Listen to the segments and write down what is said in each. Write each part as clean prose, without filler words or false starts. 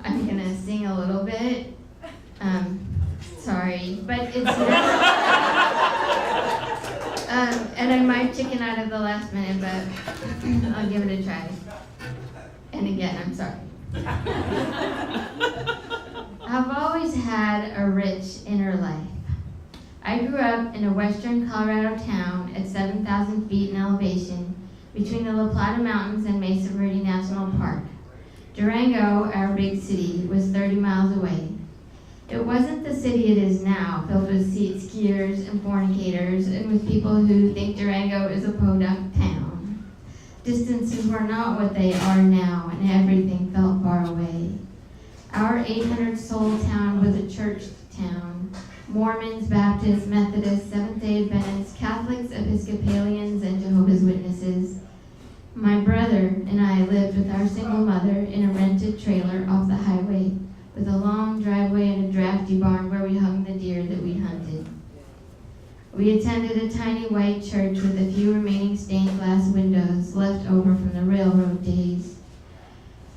I'm gonna sing a little bit. Sorry, but it's and I might chicken out of the last minute, but I'll give it a try. And again, I'm sorry. I've always had a rich inner life. I grew up in a western Colorado town at 7,000 feet in elevation between the La Plata Mountains and Mesa Verde National Park. Durango, our big city, was 30 miles away. It wasn't the city it is now, filled with skiers and fornicators, and with people who think Durango is a podunk town. Distances were not what they are now, and everything felt far away. Our 800-soul town was a church town. Mormons, Baptists, Methodists, Seventh-day Adventists, Catholics, Episcopalians, and Jehovah's Witnesses. My brother and I lived with our single mother in a rented trailer off the highway, with a long driveway and a drafty barn where we hung the deer that we hunted. We attended a tiny white church with a few remaining stained glass windows left over from the railroad days.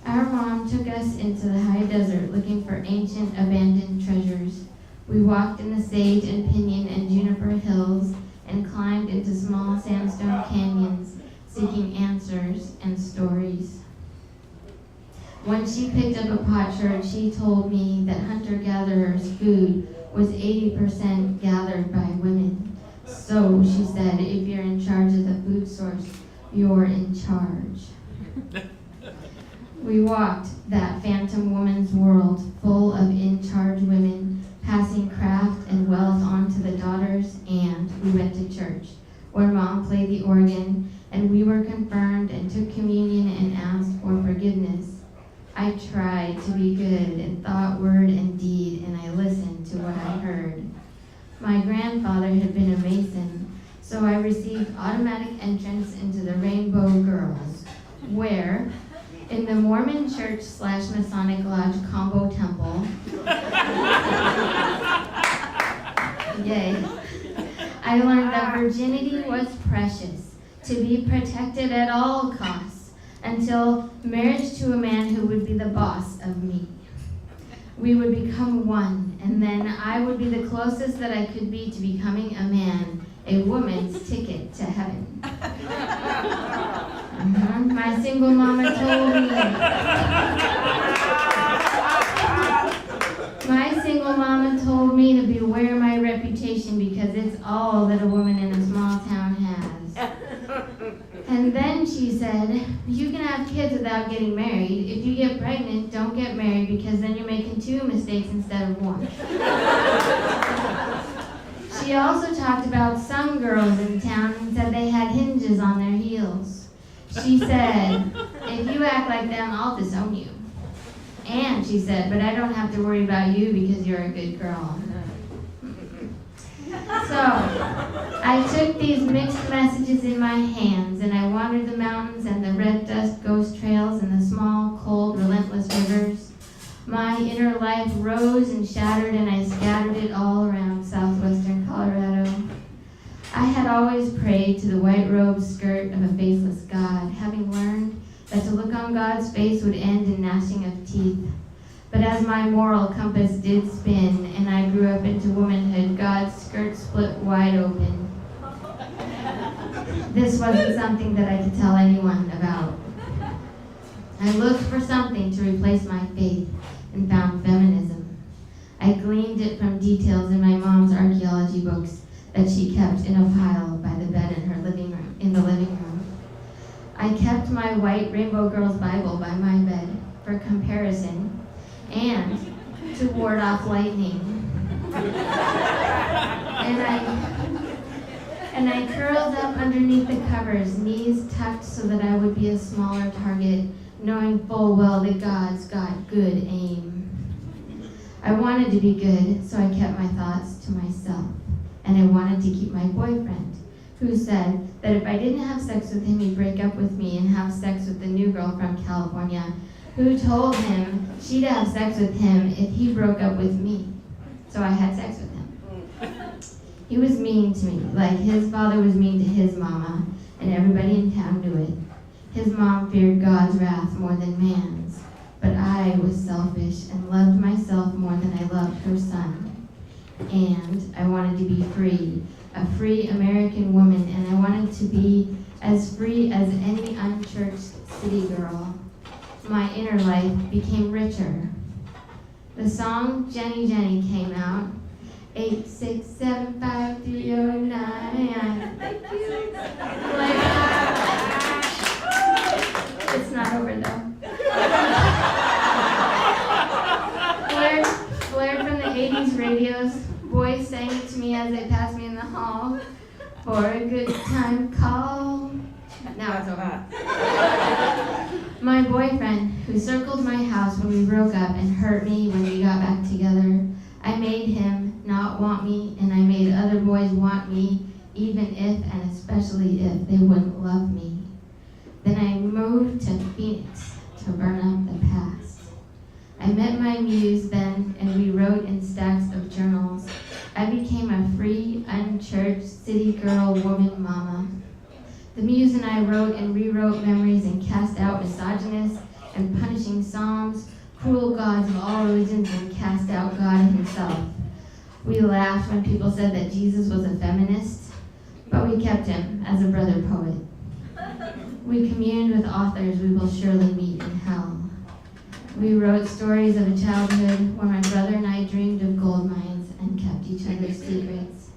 Our mom took us into the high desert looking for ancient abandoned treasures. We walked in the sage and pinyon and juniper hills and climbed into small sandstone canyons, seeking answers and stories. When she picked up a potsherd, she told me that hunter-gatherers' food was 80% gathered by women. So, she said, if you're in charge of the food source, you're in charge. We walked that phantom woman's world full of in-charge women, passing craft and wealth on to the daughters, and we went to church, where Mom played the organ, and we were confirmed and took communion and asked for forgiveness. I tried to be good in thought, word, and deed, and I listened to what I heard. My grandfather had been a Mason, so I received automatic entrance into the Rainbow Girls, where, in the Mormon Church / Masonic Lodge combo temple, yay, I learned that virginity was precious, to be protected at all costs, until marriage to a man who would be the boss of me. We would become one, and then I would be the closest that I could be to becoming a man, a woman's ticket to heaven. My single mama told me. My single mama told me to beware my reputation because it's all that a woman in a small town has. And then she said, you can have kids without getting married. If you get pregnant, don't get married because then you're making 2 mistakes instead of 1. She also talked about some girls in town and said they had hinges on their heels. She said, if you act like them, I'll disown you. And she said, but I don't have to worry about you because you're a good girl. So, I took these mixed messages in my hands, and I wandered the mountains and the red dust ghost trails and the small, cold, relentless rivers. My inner life rose and shattered, and I scattered it all around southwestern Colorado. I had always prayed to the white-robed skirt of a faceless God, having learned that to look on God's face would end in gnashing of teeth. But as my moral compass did spin and I grew up into womanhood, God's skirt split wide open. This wasn't something that I could tell anyone about. I looked for something to replace my faith and found feminism. I gleaned it from details in my mom's archaeology books that she kept in a pile by the bed in the living room. I kept my white Rainbow Girls Bible by my bed for comparison and to ward off lightning. And I curled up underneath the covers, knees tucked so that I would be a smaller target, knowing full well that God's got good aim. I wanted to be good, so I kept my thoughts to myself. And I wanted to keep my boyfriend, who said that if I didn't have sex with him, he'd break up with me and have sex with the new girl from California, who told him she'd have sex with him if he broke up with me. So I had sex with him. He was mean to me, like his father was mean to his mama, and everybody in town knew it. His mom feared God's wrath more than man's, but I was selfish and loved myself more than I loved her son. And I wanted to be free, a free American woman, and I wanted to be as free as any unchurched city girl. My inner life became richer. The song Jenny Jenny came out. 8675309. Thank you. It's not over though. Blared from the 80s radios, boys sang it to me as they passed me in the hall. For a good time call. Now it's over. My boyfriend, who circled my house when we broke up and hurt me when we got back together, I made him not want me, and I made other boys want me, even if and especially if they wouldn't love me. Then I moved to Phoenix to burn up the past. I met my muse then, and we wrote in stacks of journals. I became a free, unchurched, city girl, woman, mama. The muse and I wrote and rewrote memories and cast out misogynist and punishing psalms, cruel gods of all religions, and cast out God himself. We laughed when people said that Jesus was a feminist, but we kept him as a brother poet. We communed with authors we will surely meet in hell. We wrote stories of a childhood where my brother and I dreamed of gold mines and kept each other's secrets.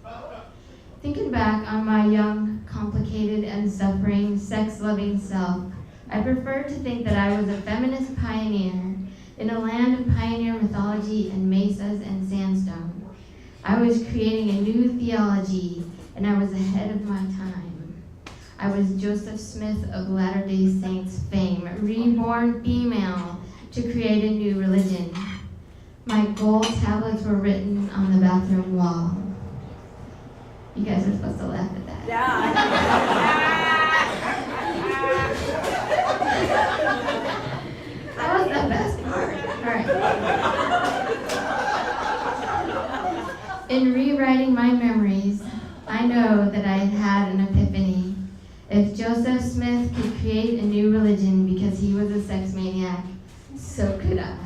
Thinking back on my young, complicated, and suffering, sex-loving self, I prefer to think that I was a feminist pioneer in a land of pioneer mythology and mesas and sandstone. I was creating a new theology, and I was ahead of my time. I was Joseph Smith of Latter-day Saints fame, reborn female to create a new religion. My gold tablets were written on the bathroom wall. You guys are supposed to laugh at that. Yeah. That was the best part. All right. In rewriting my memories, I know that I had had an epiphany. If Joseph Smith could create a new religion because he was a sex maniac, so could I.